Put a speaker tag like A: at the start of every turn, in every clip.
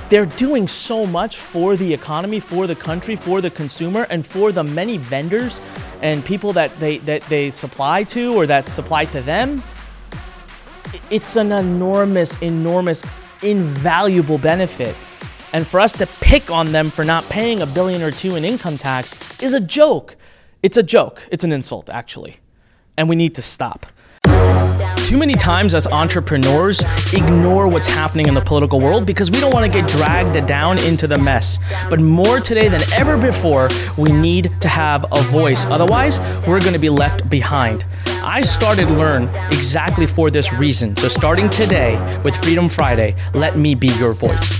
A: they're doing so much for the economy, for the country, for the consumer, and for the many vendors and people that they supply to or that supply to them. It's an enormous, invaluable benefit. And for us to pick on them for not paying $1 billion or $2 billion in income tax is a joke. It's a joke. It's an insult, actually. And we need to stop. Too many times as entrepreneurs, ignore what's happening in the political world because we don't want to get dragged down into the mess. But more today than ever before, we need to have a voice. Otherwise, we're going to be left behind. I started Lurn exactly for this reason. So starting today with Freedom Friday, let me be your voice.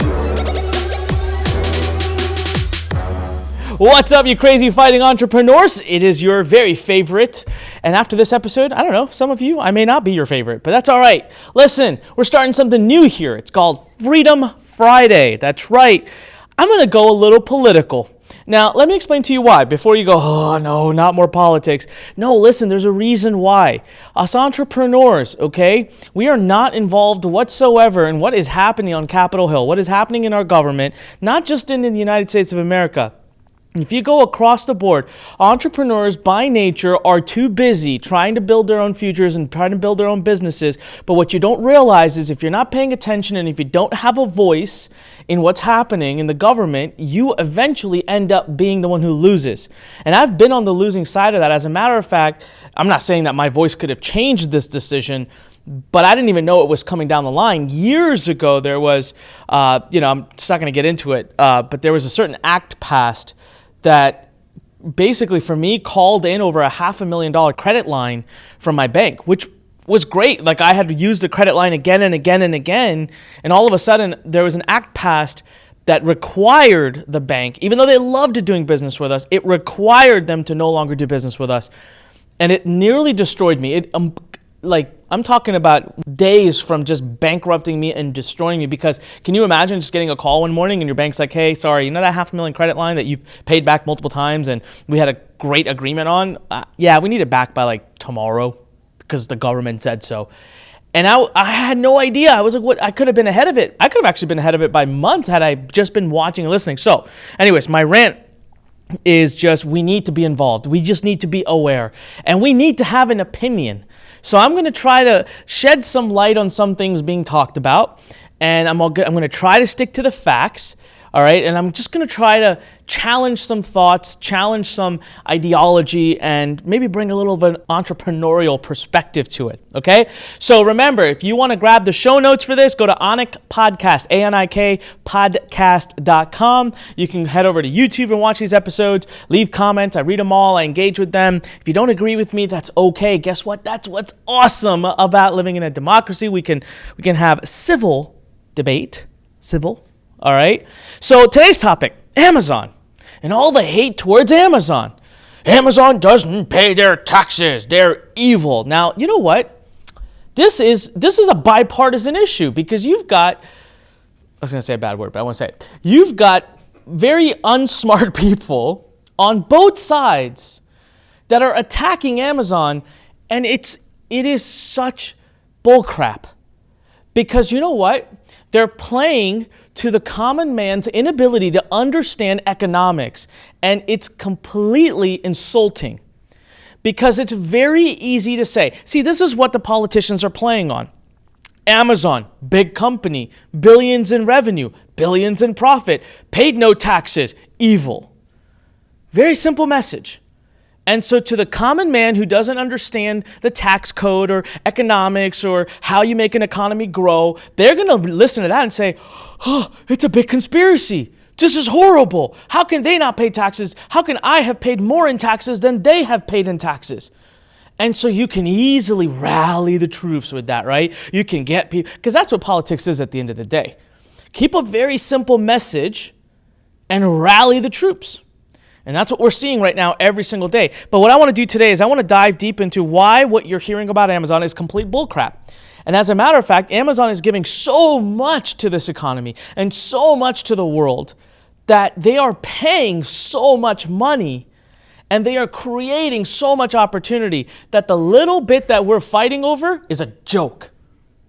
A: What's up, you crazy fighting entrepreneurs? It is your very favorite. And after this episode, I don't know, some of you, I may not be your favorite, but that's all right. Listen, we're starting something new here. It's called Freedom Friday. That's right. I'm going to go a little political. Now, let me explain to you why before you go, oh, no, not more politics. No, listen, there's a reason why. Us entrepreneurs, okay, we are not involved whatsoever in what is happening on Capitol Hill, what is happening in our government, not just in the United States of America. If you go across the board, entrepreneurs by nature are too busy trying to build their own futures and trying to build their own businesses. But what you don't realize is if you're not paying attention and if you don't have a voice in what's happening in the government, you eventually end up being the one who loses. And I've been on the losing side of that. As a matter of fact, I'm not saying that my voice could have changed this decision, but I didn't even know it was coming down the line. Years ago, there was, I'm just not going to get into it, but there was a certain act passed that basically for me called in over a $500,000 credit line from my bank, which was great. Like I had to use the credit line again and again and again. And all of a sudden there was an act passed that required the bank, even though they loved doing business with us, it required them to no longer do business with us. And it nearly destroyed me. I'm talking about days from just bankrupting me and destroying me because can you imagine just getting a call one morning and your bank's like, hey, sorry, you know that $500,000 credit line that you've paid back multiple times and we had a great agreement on? Yeah, we need it back by like tomorrow because the government said so. And I had no idea. I was like, what? I could have been ahead of it. I could have actually been ahead of it by months had I just been watching and listening. So anyways, my rant is just we need to be involved. We just need to be aware. And we need to have an opinion. So I'm going to try to shed some light on some things being talked about, and I'm going to try to stick to the facts, all right? And I'm just going to try to challenge some thoughts, challenge some ideology, and maybe bring a little of an entrepreneurial perspective to it, okay? So remember, if you want to grab the show notes for this, go to Anik Podcast, ANIK podcast.com. You can head over to YouTube and watch these episodes, leave comments. I read them all. I engage with them. If you don't agree with me, that's okay. Guess what? That's what's awesome about living in a democracy. We can have civil debate, all right? So today's topic, Amazon. And all the hate towards Amazon. Amazon doesn't pay their taxes. They're evil. Now, you know what? This is a bipartisan issue because you've got, I was going to say a bad word, but I won't say it. You've got very unsmart people on both sides that are attacking Amazon, and it is such bullcrap. Because you know what? They're playing to the common man's inability to understand economics, and it's completely insulting because it's very easy to say, see, this is what the politicians are playing on. Amazon, big company, billions in revenue, billions in profit, paid no taxes, evil. Very simple message. And so to the common man who doesn't understand the tax code or economics or how you make an economy grow, they're going to listen to that and say, oh, it's a big conspiracy. This is horrible. How can they not pay taxes? How can I have paid more in taxes than they have paid in taxes? And so you can easily rally the troops with that, right? You can get people, because that's what politics is at the end of the day. Keep a very simple message and rally the troops. And that's what we're seeing right now every single day. But what I want to do today is I want to dive deep into why what you're hearing about Amazon is complete bullcrap. And as a matter of fact, Amazon is giving so much to this economy and so much to the world that they are paying so much money and they are creating so much opportunity that the little bit that we're fighting over is a joke.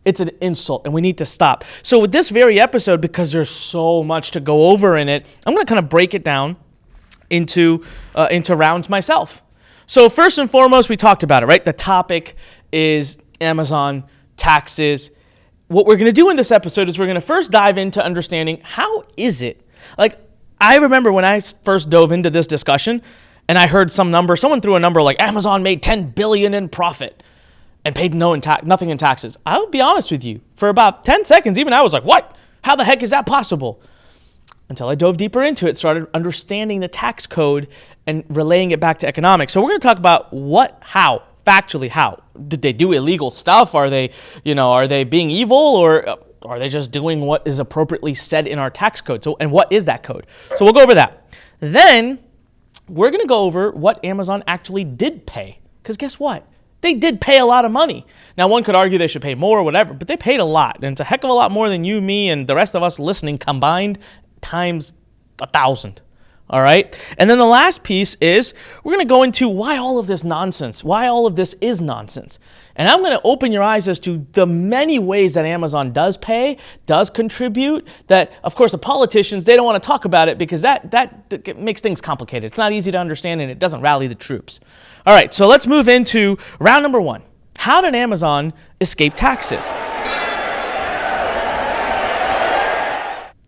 A: It's an insult, and we need to stop. So with this very episode, because there's so much to go over in it, I'm going to kind of break it down into rounds myself. So first and foremost, we talked about it, right? The topic is Amazon taxes. What we're going to do in this episode is we're going to first dive into understanding how is it. Like, I remember when I first dove into this discussion and I heard someone threw a number like Amazon made $10 billion in profit and paid nothing in taxes. I'll be honest with you, for about 10 seconds, even I was like, what? How the heck is that possible? Until I dove deeper into it, started understanding the tax code and relaying it back to economics. So we're going to talk about how, factually how. Did they do illegal stuff? Are they being evil, or are they just doing what is appropriately said in our tax code? And what is that code? So we'll go over that. Then we're going to go over what Amazon actually did pay. Because guess what? They did pay a lot of money. Now, one could argue they should pay more or whatever, but they paid a lot. And it's a heck of a lot more than you, me, and the rest of us listening combined times 1,000. All right? And then the last piece is we're going to go into why all of this nonsense, why all of this is nonsense. And I'm going to open your eyes as to the many ways that Amazon does pay, does contribute, that, of course, the politicians, they don't want to talk about it because that makes things complicated. It's not easy to understand, and it doesn't rally the troops. All right, so let's move into round number 1. How did Amazon escape taxes?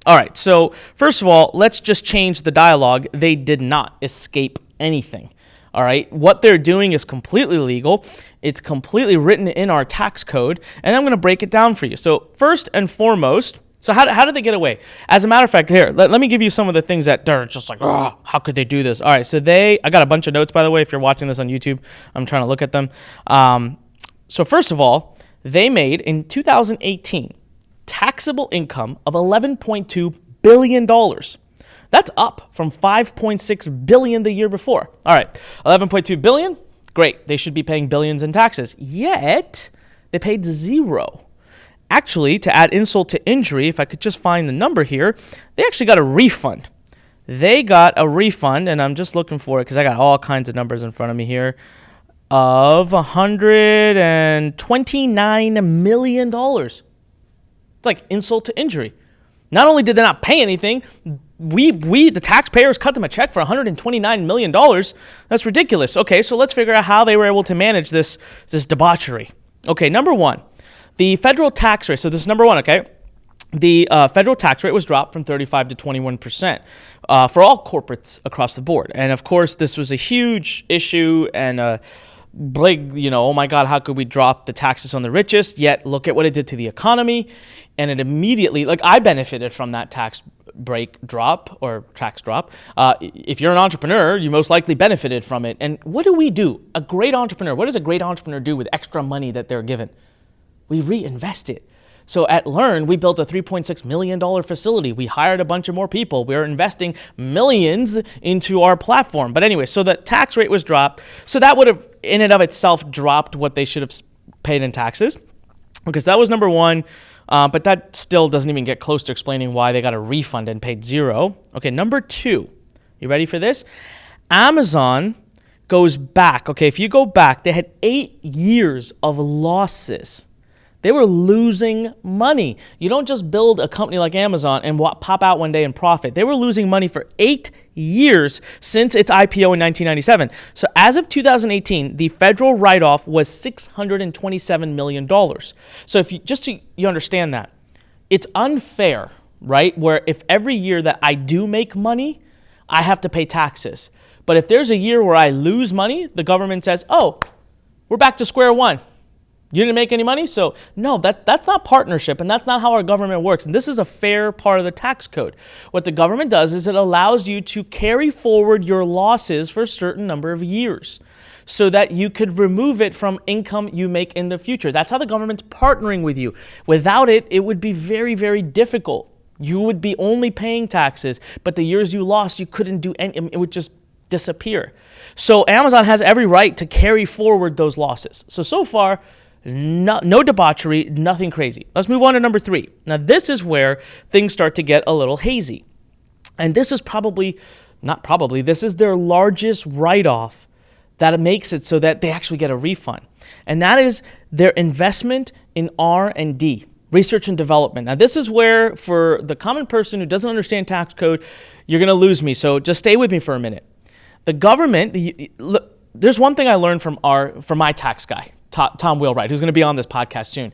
A: All right, so first of all, let's just change the dialogue. They did not escape anything. All right, what they're doing is completely legal. It's completely written in our tax code, and I'm going to break it down for you. So first and foremost, so how did they get away? As a matter of fact, here, let me give you some of the things that they're just like, oh, how could they do this? All right, so I got a bunch of notes, by the way, if you're watching this on YouTube. I'm trying to look at them. So first of all, they made, in 2018, taxable income of $11.2 billion. That's up from $5.6 billion the year before. All right, $11.2 billion, great. They should be paying billions in taxes. Yet, they paid zero. Actually, to add insult to injury, if I could just find the number here, they actually got a refund. They got a refund, and I'm just looking for it because I got all kinds of numbers in front of me here, of $129 million. It's like insult to injury. Not only did they not pay anything, we the taxpayers cut them a check for $129 million. That's ridiculous. Okay, so let's figure out how they were able to manage this debauchery. Okay, number 1, the federal tax rate. So this is number 1, okay? The federal tax rate was dropped from 35 to 21% for all corporates across the board. And of course, this was a huge issue and big, oh my God, how could we drop the taxes on the richest? Yet look at what it did to the economy. And it immediately, I benefited from that tax drop. If you're an entrepreneur, you most likely benefited from it. And what do? A great entrepreneur, what does a great entrepreneur do with extra money that they're given? We reinvest it. So at Lurn, we built a $3.6 million facility. We hired a bunch of more people. We're investing millions into our platform. But anyway, so the tax rate was dropped. So that would have, in and of itself, dropped what they should have paid in taxes. Because that was number 1. But that still doesn't even get close to explaining why they got a refund and paid zero. Okay, number 2. You ready for this? Amazon goes back. Okay, if you go back, they had 8 years of losses. They were losing money. You don't just build a company like Amazon and pop out one day and profit. They were losing money for 8 years since its IPO in 1997. So as of 2018, the federal write-off was $627 million. So if you understand that, it's unfair, right? Where if every year that I do make money, I have to pay taxes. But if there's a year where I lose money, the government says, oh, we're back to square one. You didn't make any money? So no, that's not partnership, and that's not how our government works. And this is a fair part of the tax code. What the government does is it allows you to carry forward your losses for a certain number of years so that you could remove it from income you make in the future. That's how the government's partnering with you. Without it, it would be very, very difficult. You would be only paying taxes, but the years you lost, you couldn't do any, it would just disappear. So Amazon has every right to carry forward those losses. So far, no debauchery, nothing crazy. Let's move on to number 3. Now, this is where things start to get a little hazy. And this is this is their largest write-off that makes it so that they actually get a refund. And that is their investment in R&D, research and development. Now, this is where, for the common person who doesn't understand tax code, you're going to lose me. So just stay with me for a minute. The government, there's one thing I learned from my tax guy, Tom Wheelwright, who's going to be on this podcast soon.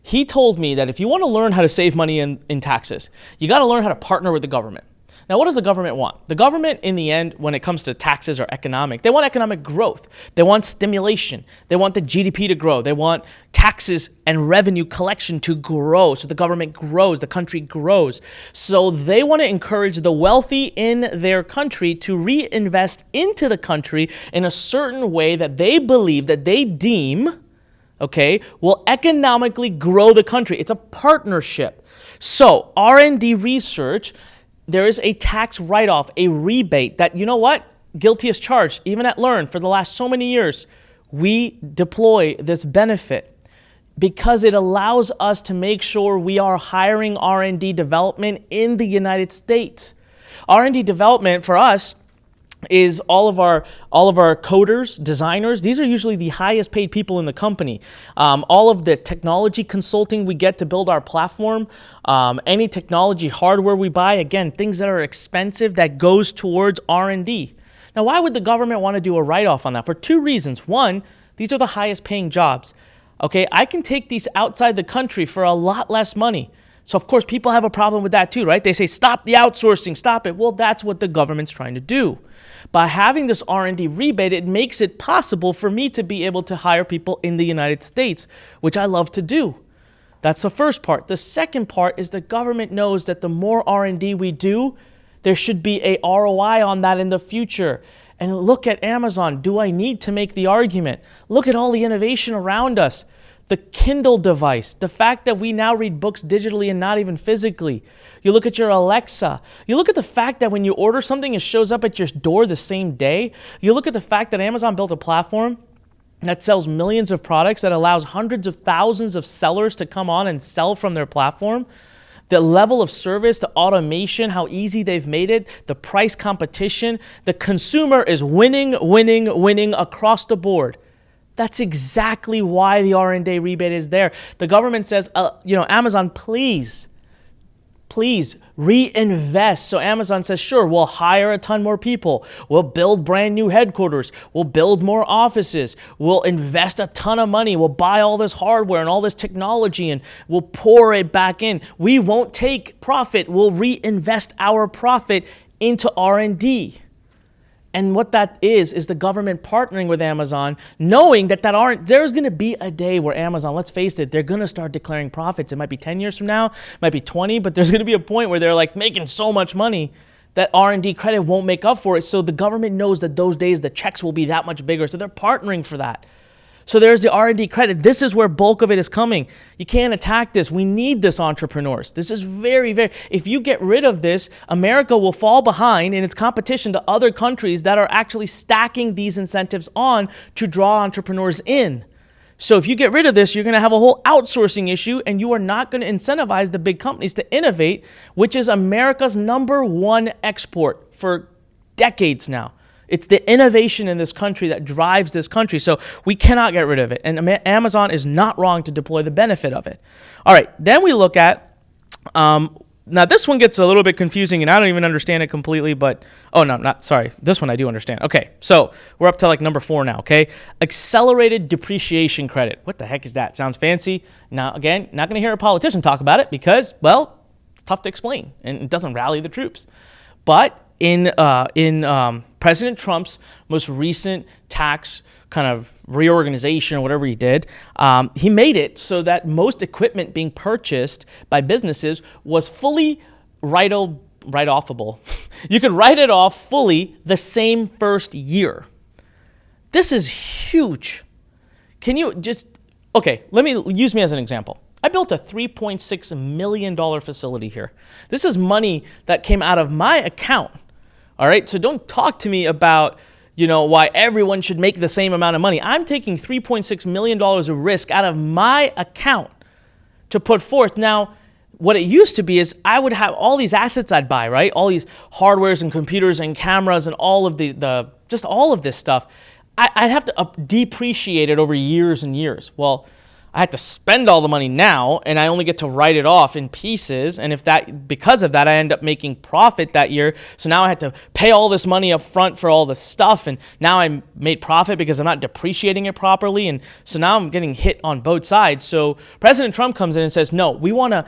A: He told me that if you want to learn how to save money in taxes, you got to learn how to partner with the government. Now, what does the government want? The government, in the end, when it comes to taxes or economic, they want economic growth. They want stimulation. They want the GDP to grow. They want taxes and revenue collection to grow. So the government grows, the country grows. So they want to encourage the wealthy in their country to reinvest into the country in a certain way that they believe, that they deem, will economically grow the country. It's a partnership. So R&D research, there is a tax write-off, a rebate that, you know what? Guilty as charged. Even at Lurn, for the last so many years, we deploy this benefit because it allows us to make sure we are hiring R&D development in the United States. R&D development for us is all of our coders, designers. These are usually the highest paid people in the company. All of the technology consulting we get to build our platform, any technology hardware we buy, again, things that are expensive that goes towards R&D. Now, why would the government want to do a write-off on that? For two reasons. One, these are the highest paying jobs. I can take these outside the country for a lot less money. So, of course, people have a problem with that too, right? They say, stop the outsourcing, stop it. Well, that's what the government's trying to do. By having this R&D rebate, it makes it possible for me to be able to hire people in the United States, which I love to do. That's the first part. The second part is the government knows that the more R&D we do, there should be a ROI on that in the future. And look at Amazon. Do I need to make the argument? Look at all the innovation around us. The Kindle device, the fact that we now read books digitally and not even physically. You look at your Alexa. You look at the fact that when you order something, it shows up at your door the same day. You look at the fact that Amazon built a platform that sells millions of products, that allows hundreds of thousands of sellers to come on and sell from their platform. The level of service, the automation, how easy they've made it, the price competition, the consumer is winning across the board. That's exactly why the R&D rebate is there. The government says, Amazon, please reinvest. So Amazon says, sure, we'll hire a ton more people. We'll build brand new headquarters. We'll build more offices. We'll invest a ton of money. We'll buy all this hardware and all this technology and we'll pour it back in. We won't take profit. We'll reinvest our profit into R&D. And what that is the government partnering with Amazon, knowing that there's going to be a day where Amazon, let's face it, they're going to start declaring profits. It might be 10 years from now, it might be 20, but there's going to be a point where they're like making so much money that R&D credit won't make up for it. So the government knows that those days the checks will be that much bigger. So they're partnering for that. So there's the R&D credit. This is where bulk of it is coming. You can't attack this. We need this, entrepreneurs. This is very, very, if you get rid of this, America will fall behind in its competition to other countries that are actually stacking these incentives on to draw entrepreneurs in. So if you get rid of this, you're going to have a whole outsourcing issue and you are not going to incentivize the big companies to innovate, which is America's #1 export for decades now. It's the innovation in this country that drives this country. So we cannot get rid of it. And Amazon is not wrong to deploy the benefit of it. All right, then we look at, now this one gets a little bit confusing and I don't even understand it completely, but, this one I do understand. Okay, so we're up to like number 4 now, okay? Accelerated depreciation credit. What the heck is that? Sounds fancy. Now, again, not gonna hear a politician talk about it because, well, it's tough to explain and it doesn't rally the troops. But in President Trump's most recent tax kind of reorganization or whatever he did, he made it so that most equipment being purchased by businesses was fully write-offable. You could write it off fully the same first year. This is huge. Can you just, let me use me as an example. I built a $3.6 million facility here. This is money that came out of my account. All right, so don't talk to me about, why everyone should make the same amount of money. I'm taking $3.6 million of risk out of my account to put forth. Now, what it used to be is I would have all these assets I'd buy, right? All these hardwares and computers and cameras and all of just all of this stuff. I'd have to depreciate it over years and years. Well, I had to spend all the money now, and I only get to write it off in pieces. And because of that, I end up making profit that year. So now I had to pay all this money up front for all the stuff, and now I made profit because I'm not depreciating it properly. And so now I'm getting hit on both sides. So President Trump comes in and says, no, we want to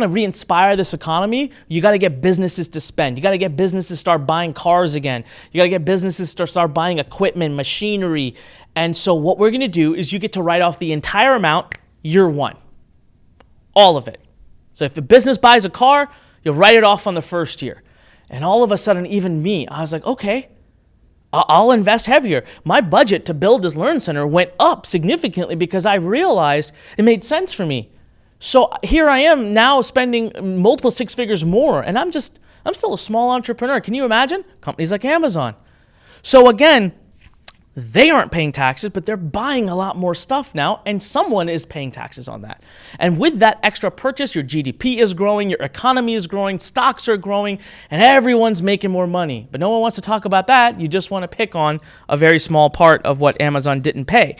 A: re-inspire this economy. You got to get businesses to spend. You got to get businesses to start buying cars again. You got to get businesses to start buying equipment, machinery. And so what we're going to do is you get to write off the entire amount year one. All of it. So if a business buys a car, you'll write it off on the first year. And all of a sudden, even me, I was like, okay, I'll invest heavier. My budget to build this Lurn Center went up significantly because I realized it made sense for me. So here I am now spending multiple six figures more, and I'm still a small entrepreneur. Can you imagine? Companies like Amazon. So again, they aren't paying taxes, but they're buying a lot more stuff now, and someone is paying taxes on that. And with that extra purchase, your GDP is growing, your economy is growing, stocks are growing, and everyone's making more money. But no one wants to talk about that. You just want to pick on a very small part of what Amazon didn't pay.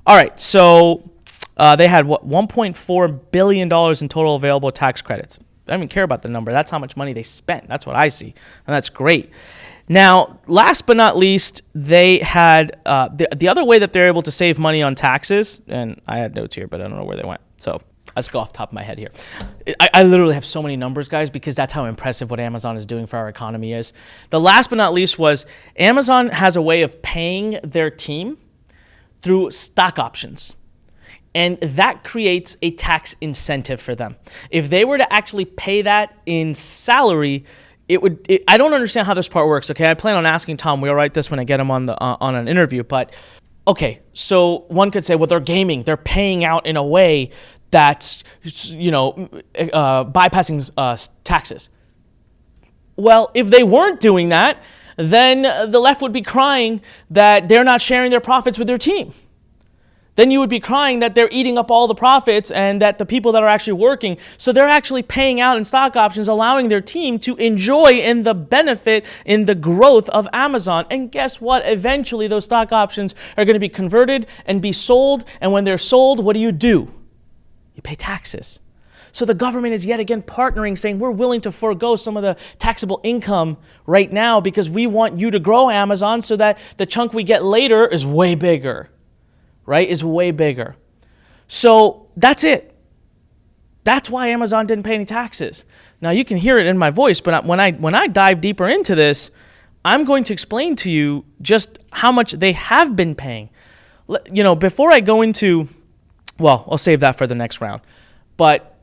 A: All right, so they had $1.4 billion in total available tax credits. I don't even care about the number. That's how much money they spent. That's what I see, and that's great. Now, last but not least, they had the other way that they're able to save money on taxes, and I had notes here, but I don't know where they went. So let's go off the top of my head here. I literally have so many numbers, guys, because that's how impressive what Amazon is doing for our economy is. The last but not least was Amazon has a way of paying their team through stock options. And that creates a tax incentive for them. If they were to actually pay that in salary, I don't understand how this part works. Okay, I plan on asking Tom. We'll write this when I get him on an interview. But okay, so one could say, well, they're gaming. They're paying out in a way that's bypassing taxes. Well, if they weren't doing that, then the left would be crying that they're not sharing their profits with their team. Then you would be crying that they're eating up all the profits and that the people that are actually working, so they're actually paying out in stock options, allowing their team to enjoy in the benefit in the growth of Amazon. And guess what? Eventually those stock options are going to be converted and be sold. And when they're sold, what do? You pay taxes. So the government is yet again partnering, saying we're willing to forego some of the taxable income right now because we want you to grow Amazon so that the chunk we get later is way bigger. Right, is way bigger. So that's it. That's why Amazon didn't pay any taxes. Now you can hear it in my voice, but when I dive deeper into this, I'm going to explain to you just how much they have been paying. Before I go into, well, I'll save that for the next round. But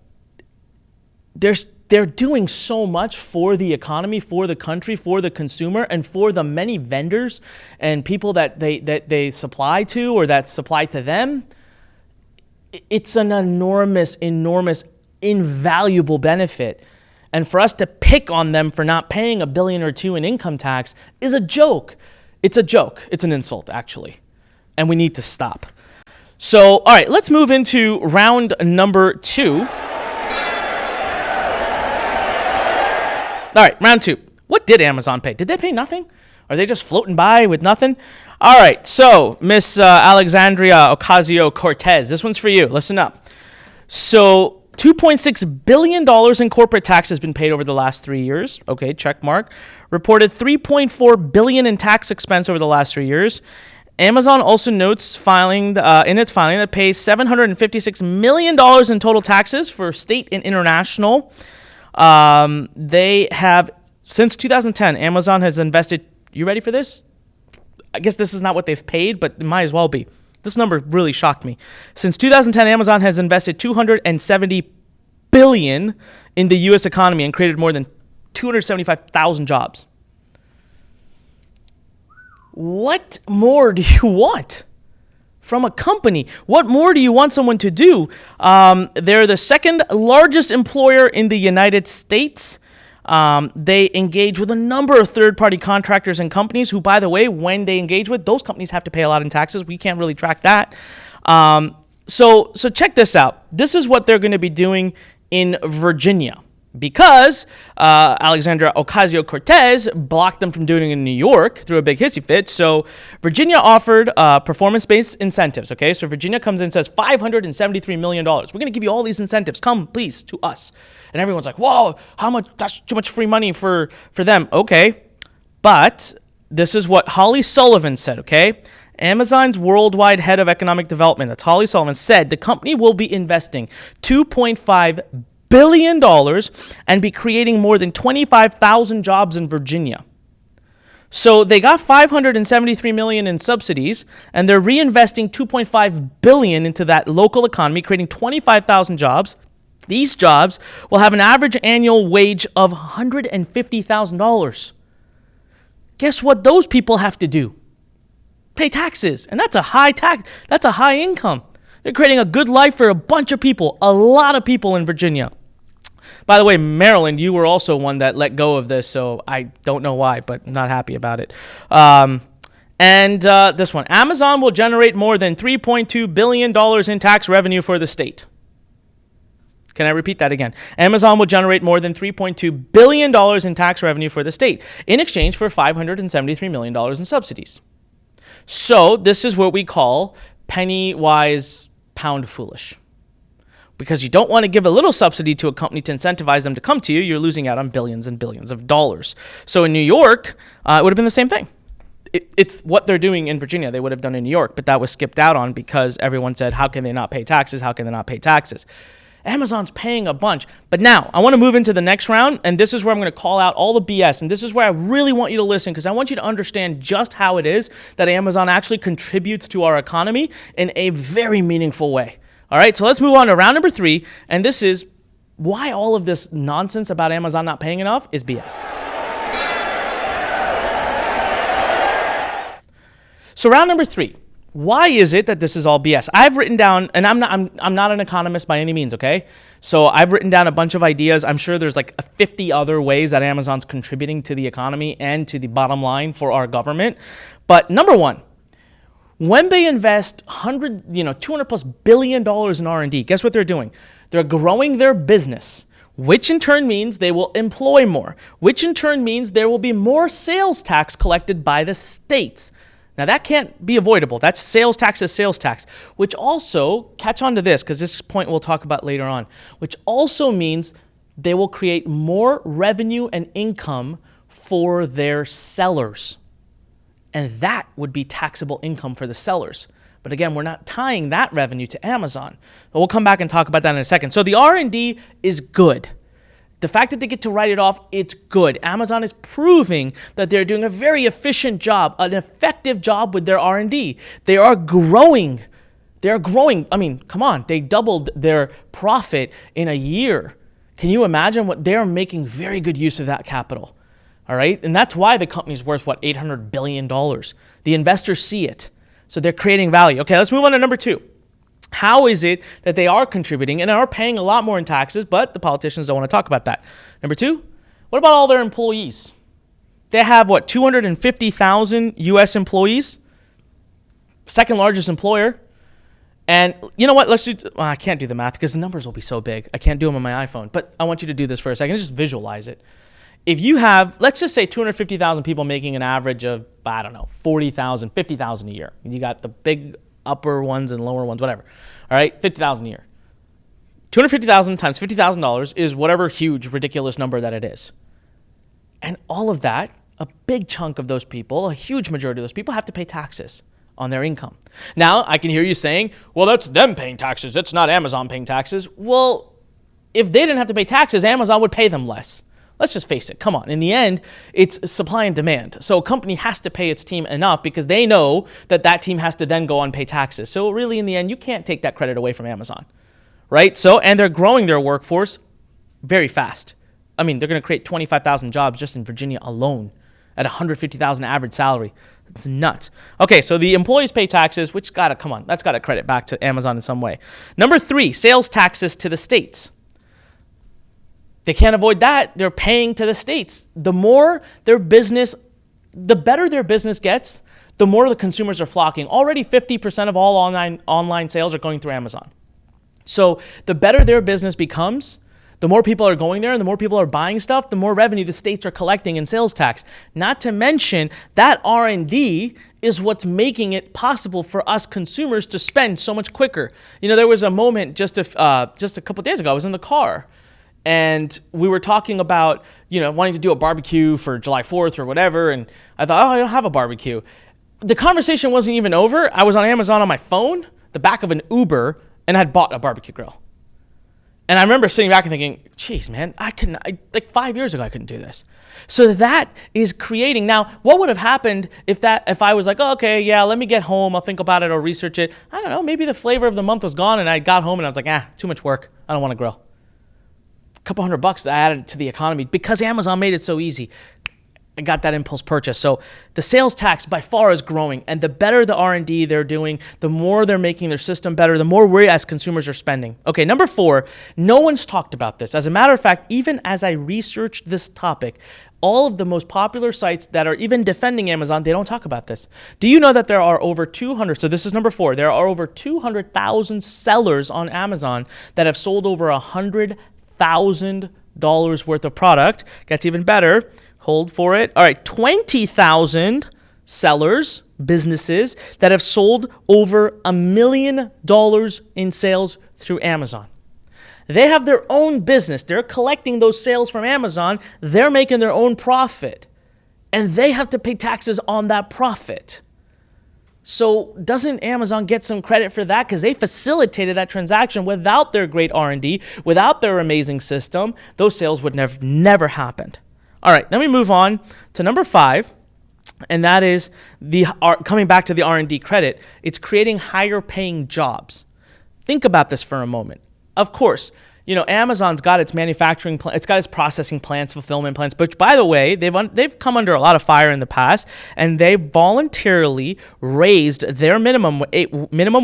A: they're doing so much for the economy, for the country, for the consumer, and for the many vendors and people that they supply to or that supply to them. It's an enormous, invaluable benefit. And for us to pick on them for not paying $1 billion or $2 billion in income tax is a joke. It's a joke. It's an insult, actually. And we need to stop. So, all right, let's move into round number 2. All right, round 2. What did Amazon pay? Did they pay nothing? Are they just floating by with nothing? All right, so Miss Alexandria Ocasio-Cortez, this one's for you. Listen up. So $2.6 billion in corporate tax has been paid over the last 3 years. Okay, check mark. Reported $3.4 billion in tax expense over the last 3 years. Amazon also notes in its filing that pays $756 million in total taxes for state and international. They have, since 2010, Amazon has invested, you ready for this? I guess this is not what they've paid, but it might as well be. This number really shocked me. Since 2010, Amazon has invested $270 billion in the U.S. economy and created more than 275,000 jobs. What more do you want from a company? What more do you want someone to do? They're the second largest employer in the United States. They engage with a number of third-party contractors and companies who, by the way, when they engage with, those companies have to pay a lot in taxes. We can't really track that. So check this out. This is what they're going to be doing in Virginia. because Alexandria Ocasio-Cortez blocked them from doing it in New York through a big hissy fit. So Virginia offered performance-based incentives, okay? So Virginia comes in and says $573 million. We're going to give you all these incentives. Come, please, to us. And everyone's like, whoa, how much? That's too much free money for them. Okay, but this is what Holly Sullivan said, okay? Amazon's worldwide head of economic development, that's Holly Sullivan, said the company will be investing $2.5 billion and be creating more than 25,000 jobs in Virginia. So they got $573 million in subsidies, and they're reinvesting $2.5 billion into that local economy, creating 25,000 jobs. These jobs will have an average annual wage of $150,000. Guess what those people have to do? Pay taxes, and that's a high tax. That's a high income. They're creating a good life for a bunch of people, a lot of people in Virginia. By the way, Maryland, you were also one that let go of this, so I don't know why, but I'm not happy about it. This one, Amazon will generate more than $3.2 billion in tax revenue for the state. Can I repeat that again? Amazon will generate more than $3.2 billion in tax revenue for the state in exchange for $573 million in subsidies. So this is what we call penny wise, pound foolish. Because you don't want to give a little subsidy to a company to incentivize them to come to you, you're losing out on billions and billions of dollars. So in New York, it would have been the same thing. It's what they're doing in Virginia. They would have done in New York, but that was skipped out on because everyone said, how can they not pay taxes? How can they not pay taxes? Amazon's paying a bunch. But now, I want to move into the next round, and this is where I'm going to call out all the BS, and this is where I really want you to listen, because I want you to understand just how it is that Amazon actually contributes to our economy in a very meaningful way. All right, so let's move on to round number 3, and this is why all of this nonsense about Amazon not paying enough is BS. So round number 3. Why is it that this is all BS? I've written down, and I'm not an economist by any means, okay? So I've written down a bunch of ideas. I'm sure there's like 50 other ways that Amazon's contributing to the economy and to the bottom line for our government. But number 1, when they invest $200 plus billion in R&D, guess what they're doing? They're growing their business, which in turn means they will employ more, which in turn means there will be more sales tax collected by the states. Now, that can't be avoidable. That's sales tax is sales tax, which also, catch on to this, because this point we'll talk about later on, which also means they will create more revenue and income for their sellers. And that would be taxable income for the sellers. But again, we're not tying that revenue to Amazon. But we'll come back and talk about that in a second. So the R&D is good. The fact that they get to write it off, it's good. Amazon is proving that they're doing a very efficient job, an effective job with their R&D. They are growing. They're growing. I mean, come on. They doubled their profit in a year. Can you imagine what they're making very good use of that capital? All right. And that's why the company's worth, $800 billion. The investors see it. So they're creating value. Okay, let's move on to number 2. How is it that they are contributing and are paying a lot more in taxes, but the politicians don't want to talk about that? Number 2, what about all their employees? They have, 250,000 U.S. employees, second largest employer. And you know what? I can't do the math because the numbers will be so big. I can't do them on my iPhone, but I want you to do this for a second. Just visualize it. If you have, let's just say 250,000 people making an average of, 40,000, 50,000 a year. You got the big upper ones and lower ones, whatever. All right, 50,000 a year. 250,000 times $50,000 is whatever huge, ridiculous number that it is. And all of that, a big chunk of those people, a huge majority of those people have to pay taxes on their income. Now, I can hear you saying, well, that's them paying taxes. It's not Amazon paying taxes. Well, if they didn't have to pay taxes, Amazon would pay them less. Let's just face it. Come on. In the end, it's supply and demand. So a company has to pay its team enough because they know that that team has to then go and pay taxes. So really, in the end, you can't take that credit away from Amazon, right? So, and they're growing their workforce very fast. I mean, they're going to create 25,000 jobs just in Virginia alone at $150,000 average salary. It's nuts. Okay, so the employees pay taxes, which that's got to credit back to Amazon in some way. Number 3, sales taxes to the states. They can't avoid that. They're paying to the states. The more their business, the better their business gets, the more the consumers are flocking. Already 50% of all online sales are going through Amazon. So the better their business becomes, The more people are going there and the more people are buying stuff, the more revenue the states are collecting in sales tax. Not to mention that R&D is what's making it possible for us consumers to spend so much quicker. There was a moment just a couple of days ago, I was in the car and we were talking about, wanting to do a barbecue for July 4th or whatever. And I thought, I don't have a barbecue. The conversation wasn't even over. I was on Amazon on my phone, the back of an Uber, and had bought a barbecue grill. And I remember sitting back and thinking, geez, man, like 5 years ago, I couldn't do this. So that is creating. Now, what would have happened if I was like, oh, okay, yeah, let me get home. I'll think about it or research it. I don't know. Maybe the flavor of the month was gone and I got home and I was like, too much work. I don't want to grill. A couple $100 I added to the economy because Amazon made it so easy. I got that impulse purchase. So the sales tax by far is growing, and the better the R&D they're doing, the more they're making their system better, the more we as consumers are spending. Okay, number 4, no one's talked about this. As a matter of fact, even as I researched this topic, all of the most popular sites that are even defending Amazon, they don't talk about this. Do you know that there are over 200, so this is number 4, there are over 200,000 sellers on Amazon that have sold over $100,000 worth of product? Gets even better. Hold for it. All right, 20,000 sellers, businesses that have sold over $1 million in sales through Amazon. They have their own business. They're collecting those sales from Amazon. They're making their own profit, and they have to pay taxes on that profit. So doesn't Amazon get some credit for that? Because they facilitated that transaction. Without their great R&D, without their amazing system, those sales would never happened. All right, let me move on to number 5, and that is coming back to the R&D credit. It's creating higher paying jobs. Think about this for a moment. Of course, Amazon's got its manufacturing plant, it's got its processing plants, fulfillment plants, which, by the way, they've come under a lot of fire in the past, and they voluntarily raised their minimum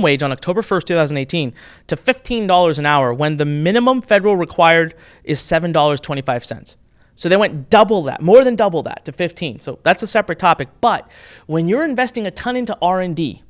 A: wage on October 1st, 2018 to $15 an hour when the minimum federal required is $7.25. So they went double that, more than double that, to 15. So that's a separate topic. But when you're investing a ton into R&D,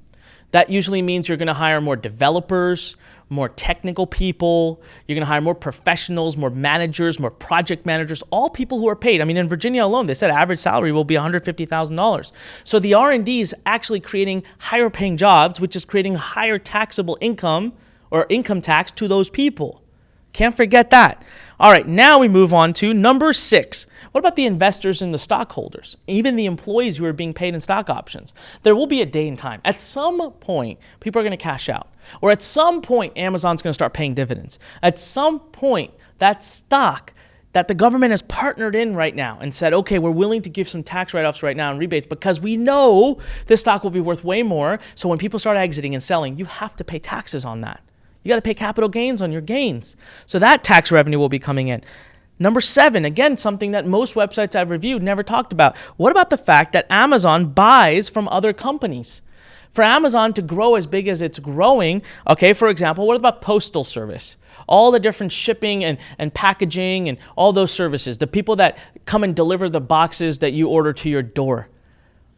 A: that usually means you're going to hire more developers, more technical people. You're going to hire more professionals, more managers, more project managers, all people who are paid. I mean, in Virginia alone, they said average salary will be $150,000. So the R&D is actually creating higher paying jobs, which is creating higher taxable income or income tax to those people. Can't forget that. All right, now we move on to number 6. What about the investors and the stockholders, even the employees who are being paid in stock options? There will be a day and time. At some point, people are going to cash out. Or at some point, Amazon's going to start paying dividends. At some point, that stock that the government has partnered in right now and said, okay, we're willing to give some tax write-offs right now and rebates because we know this stock will be worth way more. So when people start exiting and selling, you have to pay taxes on that. You got to pay capital gains on your gains. So that tax revenue will be coming in. Number 7, again, something that most websites I've reviewed never talked about. What about the fact that Amazon buys from other companies? For Amazon to grow as big as it's growing, okay, for example, what about postal service? All the different shipping and packaging and all those services, the people that come and deliver the boxes that you order to your door.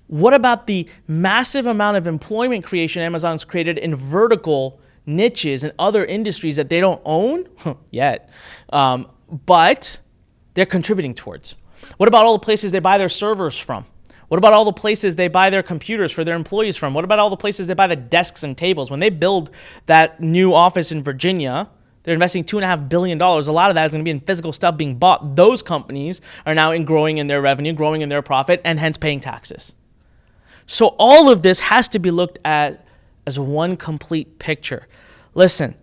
A: What about the massive amount of employment creation Amazon's created in vertical niches and other industries that they don't own yet, but they're contributing towards? What about all the places they buy their servers from? What about all the places they buy their computers for their employees from? What about all the places they buy the desks and tables? When they build that new office in Virginia, they're investing $2.5 billion. A lot of that is going to be in physical stuff being bought. Those companies are now growing in their revenue, growing in their profit, and hence paying taxes. So all of this has to be looked at as one complete picture. Listen,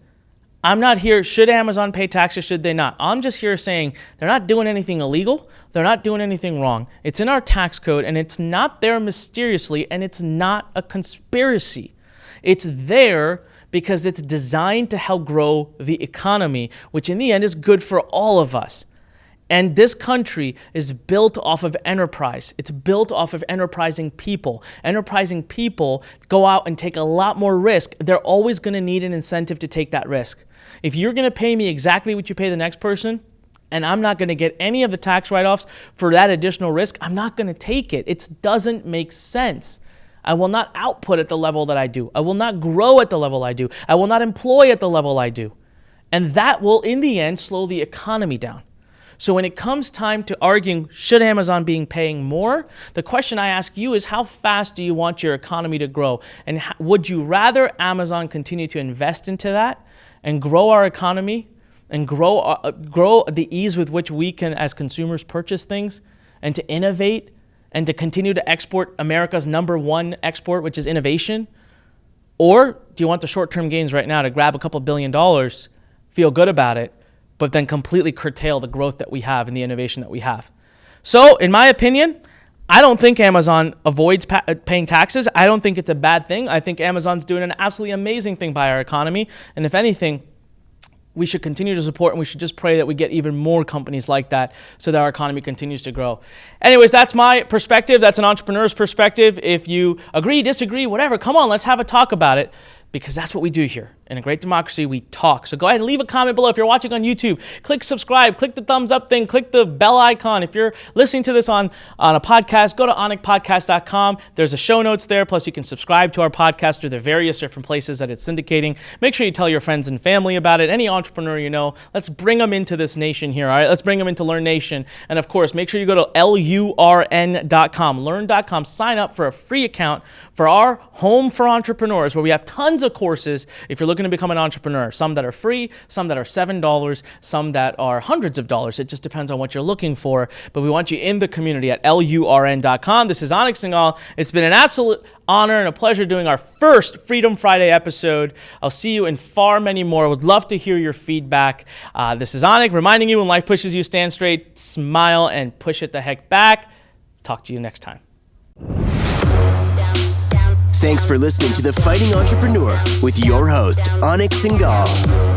A: I'm not here, should Amazon pay taxes, should they not? I'm just here saying they're not doing anything illegal, they're not doing anything wrong. It's in our tax code, and it's not there mysteriously, and it's not a conspiracy. It's there because it's designed to help grow the economy, which in the end is good for all of us. And this country is built off of enterprise. It's built off of enterprising people. Enterprising people go out and take a lot more risk. They're always going to need an incentive to take that risk. If you're going to pay me exactly what you pay the next person, and I'm not going to get any of the tax write-offs for that additional risk, I'm not going to take it. It doesn't make sense. I will not output at the level that I do. I will not grow at the level I do. I will not employ at the level I do. And that will, in the end, slow the economy down. So when it comes time to arguing, should Amazon be paying more? The question I ask you is, how fast do you want your economy to grow? And would you rather Amazon continue to invest into that and grow our economy and grow the ease with which we can, as consumers, purchase things, and to innovate and to continue to export America's number one export, which is innovation? Or do you want the short-term gains right now to grab a couple $1 billion, feel good about it, but then completely curtail the growth that we have and the innovation that we have? So, in my opinion, I don't think Amazon avoids paying taxes. I don't think it's a bad thing. I think Amazon's doing an absolutely amazing thing by our economy. And if anything, we should continue to support, and we should just pray that we get even more companies like that so that our economy continues to grow. Anyways, that's my perspective. That's an entrepreneur's perspective. If you agree, disagree, whatever, come on, let's have a talk about it, because that's what we do here. In a great democracy, we talk. So go ahead and leave a comment below. If you're watching on YouTube, click subscribe, click the thumbs up thing, click the bell icon. If you're listening to this on a podcast, go to anikpodcast.com. There's a show notes there. Plus, you can subscribe to our podcast through the various different places that it's syndicating. Make sure you tell your friends and family about it. Any entrepreneur you know, let's bring them into this nation here, all right? Let's bring them into Lurn Nation. And of course, make sure you go to lurn.com, lurn.com. Sign up for a free account for our Home for Entrepreneurs, where we have tons of courses if you're looking to become an entrepreneur. Some that are free, some that are $7, some that are hundreds of dollars. It just depends on what you're looking for. But we want you in the community at lurn.com. This is Anik Singal. It's been an absolute honor and a pleasure doing our first Freedom Friday episode. I'll see you in far many more. Would love to hear your feedback. This is Anik reminding you, when life pushes you, stand straight, smile, and push it the heck back. Talk to you next time.
B: Thanks for listening to The Fighting Entrepreneur with your host, Anik Singal.